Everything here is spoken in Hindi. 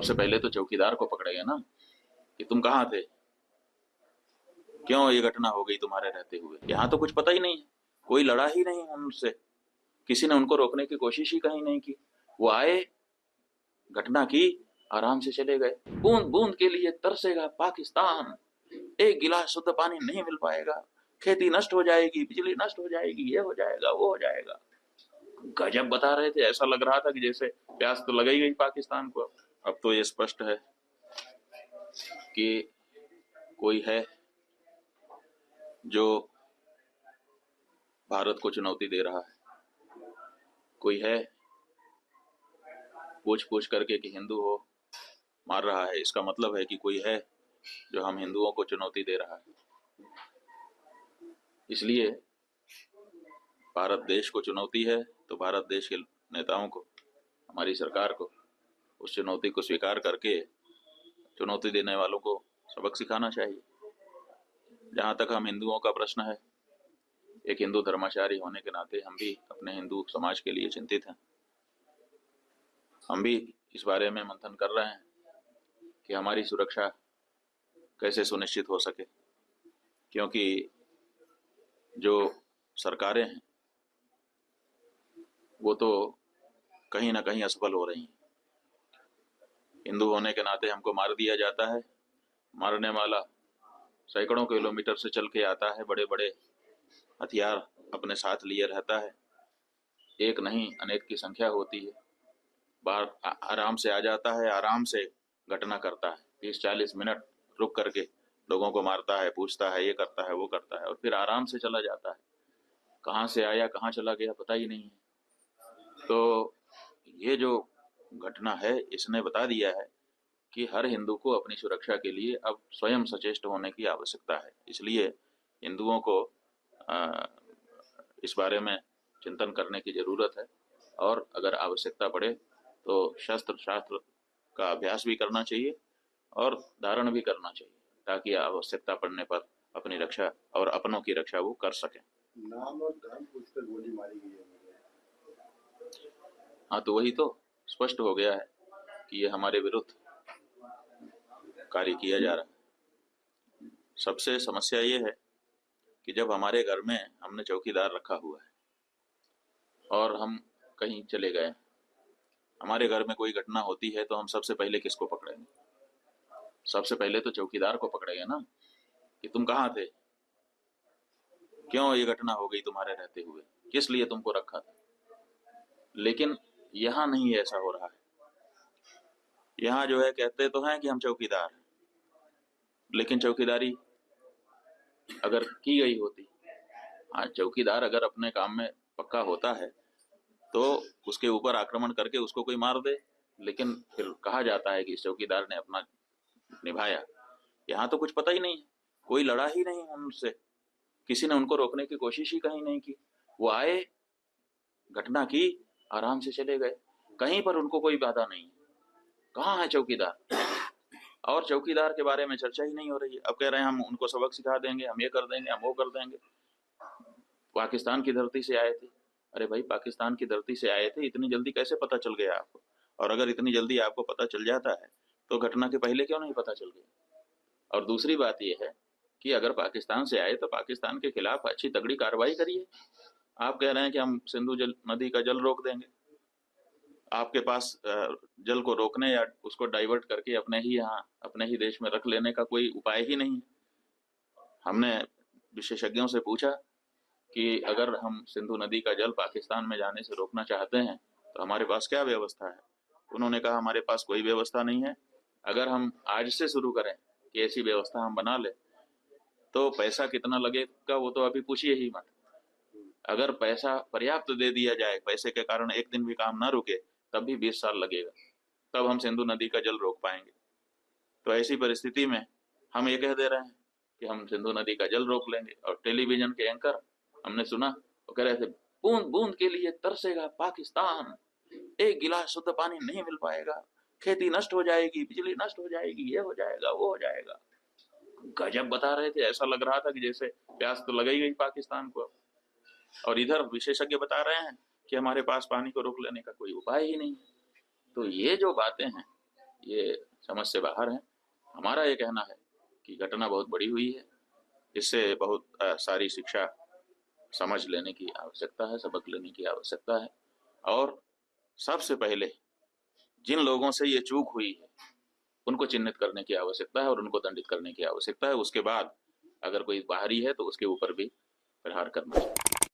सबसे पहले तो चौकीदार को पकड़ेगा ना कि तुम कहाँ थे, क्यों ये घटना हो गई तुम्हारे रहते हुए। यहाँ तो कुछ पता ही नहीं है, कोई लड़ा ही नहीं उनसे, किसी ने उनको रोकने की कोशिश ही कहीं नहीं की। वो आए, घटना की, आराम से चले गए। बूंद बूंद के लिए तरसेगा पाकिस्तान, एक गिलास शुद्ध पानी नहीं मिल पाएगा, खेती नष्ट हो जाएगी, बिजली नष्ट हो जाएगी, ये हो जाएगा, वो हो जाएगा। गजब बता रहे थे, ऐसा लग रहा था कि जैसे प्यास तो लग ही गई पाकिस्तान को। अब तो ये स्पष्ट है कि कोई है जो भारत को चुनौती दे रहा है, कोई है पूछ पूछ करके कि हिंदू हो मार रहा है। इसका मतलब है कि कोई है जो हम हिंदुओं को चुनौती दे रहा है। इसलिए भारत देश को चुनौती है तो भारत देश के नेताओं को, हमारी सरकार को उस चुनौती को स्वीकार करके चुनौती देने वालों को सबक सिखाना चाहिए। जहां तक हम हिंदुओं का प्रश्न है, एक हिंदू धर्माचारी होने के नाते हम भी अपने हिंदू समाज के लिए चिंतित हैं। हम भी इस बारे में मंथन कर रहे हैं कि हमारी सुरक्षा कैसे सुनिश्चित हो सके, क्योंकि जो सरकारें हैं वो तो कहीं ना कहीं असफल हो रही हैं। हिंदू होने के नाते हमको मार दिया जाता है, मारने वाला सैकड़ों किलोमीटर से चल के आता है, बड़े बड़े हथियार अपने साथ लिए रहता है, एक नहीं अनेक की संख्या होती है। बाहर आराम से आ जाता है, आराम से घटना करता है, 30-40 मिनट रुक करके लोगों को मारता है, पूछता है, ये करता है, वो करता है, और फिर आराम से चला जाता है। कहाँ से आया कहाँ चला गया पता ही नहीं है। तो ये जो घटना है इसने बता दिया है कि हर हिंदू को अपनी सुरक्षा के लिए अब स्वयं सचेष्ट होने की आवश्यकता है। इसलिए हिंदुओं को इस बारे में चिंतन करने की जरूरत है, और अगर आवश्यकता पड़े तो शस्त्र शास्त्र का अभ्यास भी करना चाहिए और धारण भी करना चाहिए, ताकि आवश्यकता पड़ने पर अपनी रक्षा और अपनों की रक्षा वो कर सकें। नाम और धर्म पूछकर गोली मारी गई है। हाँ, तो वही तो स्पष्ट हो गया है कि ये हमारे विरुद्ध कार्य किया जा रहा है। सबसे समस्या ये है कि जब हमारे घर में हमने चौकीदार रखा हुआ है और हम कहीं चले गए, हमारे घर में कोई घटना होती है तो हम सबसे पहले किसको पकड़ेंगे? सबसे पहले तो चौकीदार को पकड़ेंगे ना कि तुम कहाँ थे, क्यों ये घटना हो गई तुम्हारे रहते हुए, किस लिए तुमको रखा था। लेकिन यहाँ नहीं ऐसा हो रहा है। यहाँ जो है कहते तो हैं कि हम चौकीदार हैं, लेकिन चौकीदारी अगर की गई होती, हाँ चौकीदार अगर अपने काम में पक्का होता है तो उसके ऊपर आक्रमण करके उसको कोई मार दे, लेकिन फिर कहा जाता है कि इस चौकीदार ने अपना निभाया। यहाँ तो कुछ पता ही नहीं है, कोई लड़ा ही नहीं उनसे, किसी ने उनको रोकने की कोशिश ही कहीं नहीं की। वो आए, घटना की, आराम से चले गए, कहीं पर उनको कोई बाधा नहीं है। कहाँ है चौकीदार? और चौकीदार के बारे में चर्चा ही नहीं हो रही है। अब कह रहे हैं हम उनको सबक सिखा देंगे, हम ये कर देंगे, हम वो कर देंगे। पाकिस्तान की धरती से आए थे। अरे भाई, पाकिस्तान की धरती से आए थे, इतनी जल्दी कैसे पता चल गया आपको? और अगर इतनी जल्दी आपको पता चल जाता है तो घटना के पहले क्यों नहीं पता चल गया? और दूसरी बात यह है कि अगर पाकिस्तान से आए तो पाकिस्तान के खिलाफ अच्छी तगड़ी कार्रवाई करिए। आप कह रहे हैं कि हम सिंधु नदी का जल रोक देंगे। आपके पास जल को रोकने या उसको डाइवर्ट करके अपने ही यहाँ अपने ही देश में रख लेने का कोई उपाय ही नहीं है। हमने विशेषज्ञों से पूछा कि अगर हम सिंधु नदी का जल पाकिस्तान में जाने से रोकना चाहते हैं तो हमारे पास क्या व्यवस्था है। उन्होंने कहा हमारे पास कोई व्यवस्था नहीं है। अगर हम आज से शुरू करें कि ऐसी व्यवस्था हम बना ले तो पैसा कितना लगेगा वो तो अभी पूछिए ही मत। अगर पैसा पर्याप्त दे दिया जाए, पैसे के कारण एक दिन भी काम ना रुके, तब भी 20 साल लगेगा, तब हम सिंधु नदी का जल रोक पाएंगे। तो ऐसी परिस्थिति में हम ये कह दे रहे हैं कि हम सिंधु नदी का जल रोक लेंगे। और टेलीविजन के एंकर हमने सुना, वो कह रहे थे बूंद बूंद के लिए तरसेगा पाकिस्तान, एक गिलास शुद्ध पानी नहीं मिल पाएगा, खेती नष्ट हो जाएगी, बिजली नष्ट हो जाएगी, ये हो जाएगा, वो हो जाएगा। गजब बता रहे थे, ऐसा लग रहा था कि जैसे प्यास तो लग ही गई पाकिस्तान को। और इधर विशेषज्ञ बता रहे हैं कि हमारे पास पानी को रोक लेने का कोई उपाय ही नहीं। तो ये जो बातें हैं ये समझ से बाहर है। हमारा ये कहना है कि घटना बहुत बड़ी हुई है, इससे बहुत सारी शिक्षा समझ लेने की आवश्यकता है, सबक लेने की आवश्यकता है। और सबसे पहले जिन लोगों से ये चूक हुई है उनको चिन्हित करने की आवश्यकता है और उनको दंडित करने की आवश्यकता है। उसके बाद अगर कोई बाहरी है तो उसके ऊपर भी प्रहार करना चाहिए।